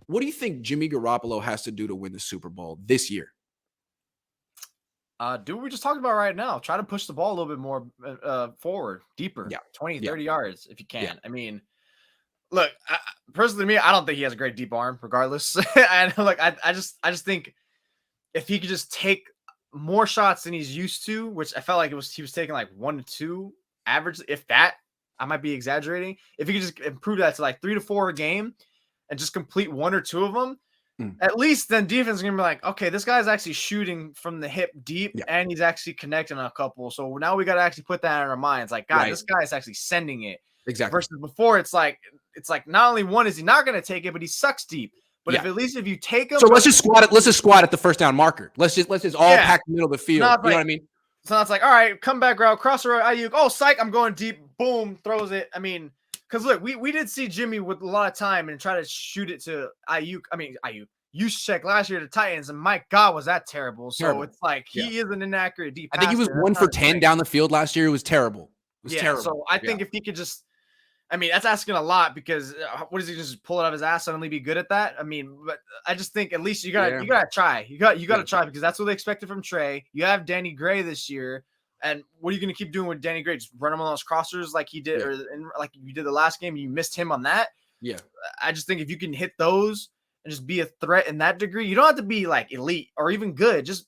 What do you think Jimmy Garoppolo has to do to win the Super Bowl this year? Do what we just talked about right now. Try to push the ball a little bit more forward, deeper, Yeah. 20, Yeah. 30 yards if you can. Yeah. I mean, look, personally, to me, I don't think he has a great deep arm, regardless. And like, I just think if he could just take more shots than he's used to, which I felt like he was taking like 1 to 2 average, if that. I might be exaggerating. If he could just improve that to like 3 to 4 a game and just complete 1 or 2 of them, at least then defense is gonna be like, okay, this guy's actually shooting from the hip deep, and he's actually connecting a couple. So now we got to actually put that in our minds. Like, God, this guy is actually sending it. Exactly. Versus before, it's like not only one is he not gonna take it, but he sucks deep. But if at least if you take him, so let's just squat it. Let's just squat at the first down marker. Let's just all pack the middle of the field. You know what I mean? So it's like, all right, come back route, cross the route, Ayuk. Oh, psych, I'm going deep. Boom, throws it. I mean, because look, we did see Jimmy with a lot of time and try to shoot it to Ayuk. Juszczyk last year to Titans, and my God, was that terrible. So it's like he is an inaccurate deep passer. I think he was 1 for 10 down the field last year. It was terrible. It was terrible. So I think if he could just, that's asking a lot because what is he just pull it out of his ass suddenly be good at that? I mean, but I just think at least you gotta try. You gotta try because that's what they expected from Trey. You have Danny Gray this year, and what are you gonna keep doing with Danny Gray? Just run him on those crossers like he did, or like you did the last game. You missed him on that. Yeah, I just think if you can hit those and just be a threat in that degree, you don't have to be like elite or even good. Just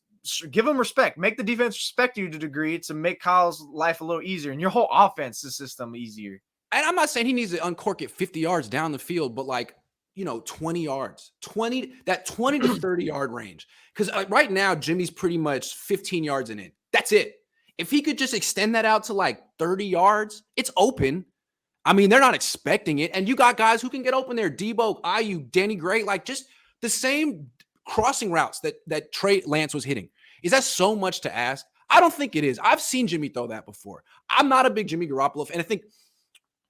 give them respect. Make the defense respect you to a degree to make Kyle's life a little easier and your whole offense system easier. And I'm not saying he needs to uncork it 50 yards down the field, but 20 yards, 20 to 30 yard range. Because right now, Jimmy's pretty much 15 yards and in. That's it. If he could just extend that out to like 30 yards, it's open. I mean, they're not expecting it. And you got guys who can get open there. Debo, Ayuk, Danny Gray, like just the same crossing routes that Trey Lance was hitting. Is that so much to ask? I don't think it is. I've seen Jimmy throw that before. I'm not a big Jimmy Garoppolo fan. And I think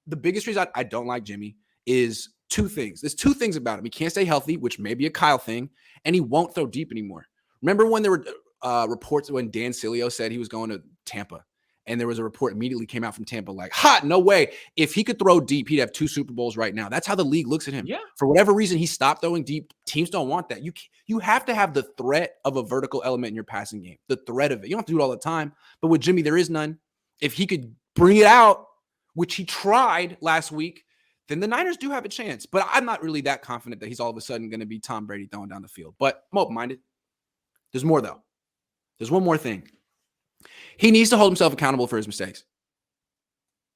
the biggest reason I don't like Jimmy is 2 things. There's 2 things about him. He can't stay healthy, which may be a Kyle thing, and he won't throw deep anymore. Remember when there were reports when Dan Sileo said he was going to Tampa, and there was a report immediately came out from Tampa like, no way. If he could throw deep, he'd have 2 Super Bowls right now. That's how the league looks at him. Yeah. For whatever reason, he stopped throwing deep. Teams don't want that. You have to have the threat of a vertical element in your passing game, the threat of it. You don't have to do it all the time, but with Jimmy, there is none. If he could bring it out, which he tried last week, then the Niners do have a chance. But I'm not really that confident that he's all of a sudden going to be Tom Brady throwing down the field. But I'm open-minded. There's more, though. There's one more thing. He needs to hold himself accountable for his mistakes.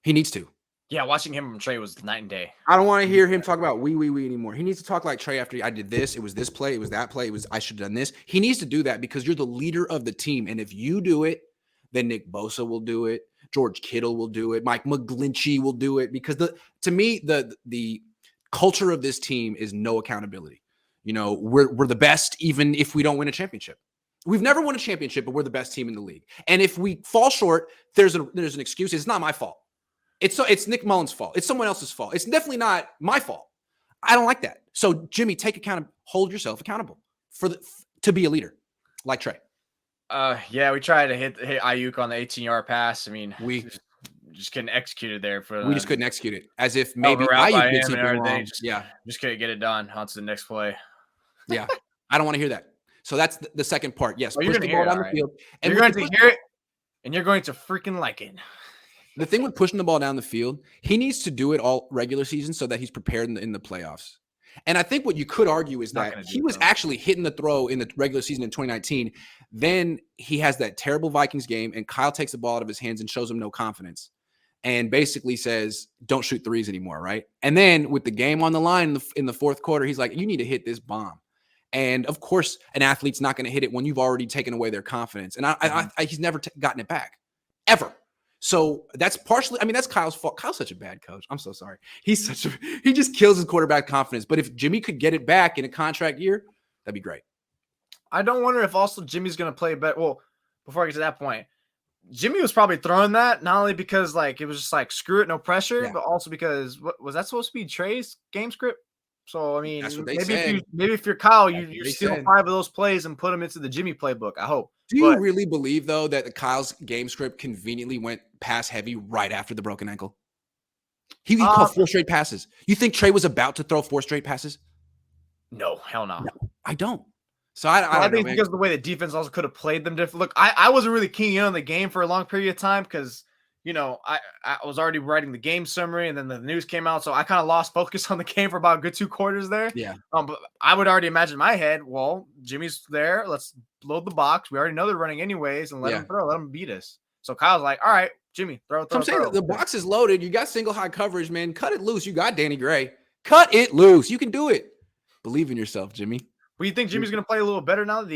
He needs to. Yeah, watching him from Trey was night and day. I don't want to hear him talk about we anymore. He needs to talk like Trey after I did this. It was this play. It was that play. It was I should have done this. He needs to do that because you're the leader of the team. And if you do it, then Nick Bosa will do it. George Kittle will do it. Mike McGlinchey will do it because to me, the culture of this team is no accountability. We're the best even if we don't win a championship. We've never won a championship, but we're the best team in the league. And if we fall short, there's an excuse. It's not my fault. It's Nick Mullins' fault. It's someone else's fault. It's definitely not my fault. I don't like that. So Jimmy, hold yourself accountable to be a leader like Trey. We tried to hit Ayuk on the 18-yard pass. I mean, we just couldn't execute it there. We just couldn't execute it. As if maybe Ayuk did something wrong. Just couldn't get it done. On to the next play. Yeah, I don't want to hear that. So that's the second part. Yes, push the ball down the field. And you're going to hear it, and you're going to freaking like it. The thing with pushing the ball down the field, he needs to do it all regular season so that he's prepared in the playoffs. And I think what you could argue is that he was actually hitting the throw in the regular season in 2019. Then he has that terrible Vikings game, and Kyle takes the ball out of his hands and shows him no confidence and basically says, don't shoot threes anymore, right? And then with the game on the line in the fourth quarter, he's like, you need to hit this bomb. And, of course, an athlete's not going to hit it when you've already taken away their confidence. And he's never gotten it back, ever. So that's that's Kyle's fault. Kyle's such a bad coach. I'm so sorry. He just kills his quarterback confidence. But if Jimmy could get it back in a contract year, that'd be great. I don't wonder if also Jimmy's going to play better. Well, before I get to that point, Jimmy was probably throwing that not only because it was just screw it, no pressure, but also because was that supposed to be Trey's game script? So I mean, maybe if you're Kyle, you steal 5 of those plays and put them into the Jimmy playbook. I hope. Do you really believe though that Kyle's game script conveniently went pass heavy right after the broken ankle? He called 4 straight passes. You think Trey was about to throw 4 straight passes? No, hell no. No, I don't. So I Well, don't I know, think man. because of the way the defense also could have played them different. Look, I wasn't really keying in on the game for a long period of time because I was already writing the game summary and then the news came out, so I kind of lost focus on the game for about a good 2 quarters there. Yeah. But I would already imagine in my head, well, Jimmy's there. Let's load the box. We already know they're running anyways, and let Yeah. them throw. Let them beat us. So Kyle's like, all right, Jimmy, throw. So I'm saying that the box is loaded. You got single high coverage, man. Cut it loose. You got Danny Gray. Cut it loose. You can do it. Believe in yourself, Jimmy. Well, you think Jimmy's going to play a little better now that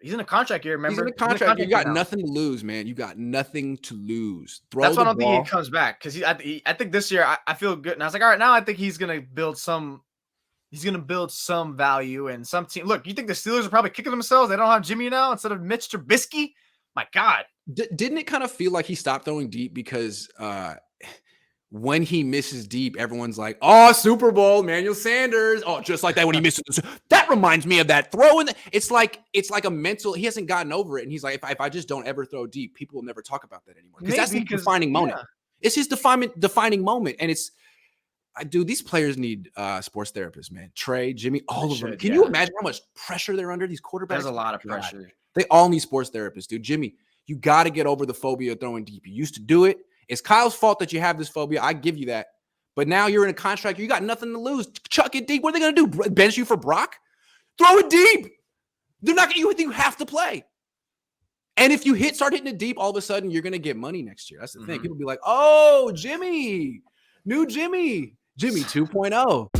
he's in a contract year, remember? He's in a contract. You got nothing to lose, man. You got nothing to lose. That's why I don't think he comes back because I think this year I feel good. And I was like, all right, now I think he's going to build some value and some team. Look, you think the Steelers are probably kicking themselves? They don't have Jimmy now instead of Mitch Trubisky? My God. Didn't it kind of feel like he stopped throwing deep because when he misses deep, everyone's like, oh, Super Bowl, Emmanuel Sanders. Oh, just like that when he misses. That reminds me of that throw. It's like a mental, he hasn't gotten over it. And he's like, if I just don't ever throw deep, people will never talk about that anymore. Because that's the defining moment. Yeah. It's his defining moment. And dude, these players need sports therapists, man. Trey, Jimmy, all of them. Can you imagine how much pressure they're under, these quarterbacks? There's a lot of pressure. They all need sports therapists, dude. Jimmy, you got to get over the phobia of throwing deep. You used to do it. It's Kyle's fault that you have this phobia. I give you that. But now you're in a contract. You got nothing to lose. Chuck it deep. What are they going to do? Bench you for Brock? Throw it deep. They're not going to. You have to play. And if you start hitting it deep, all of a sudden you're going to get money next year. That's the thing. People be like, oh, Jimmy, new Jimmy 2.0.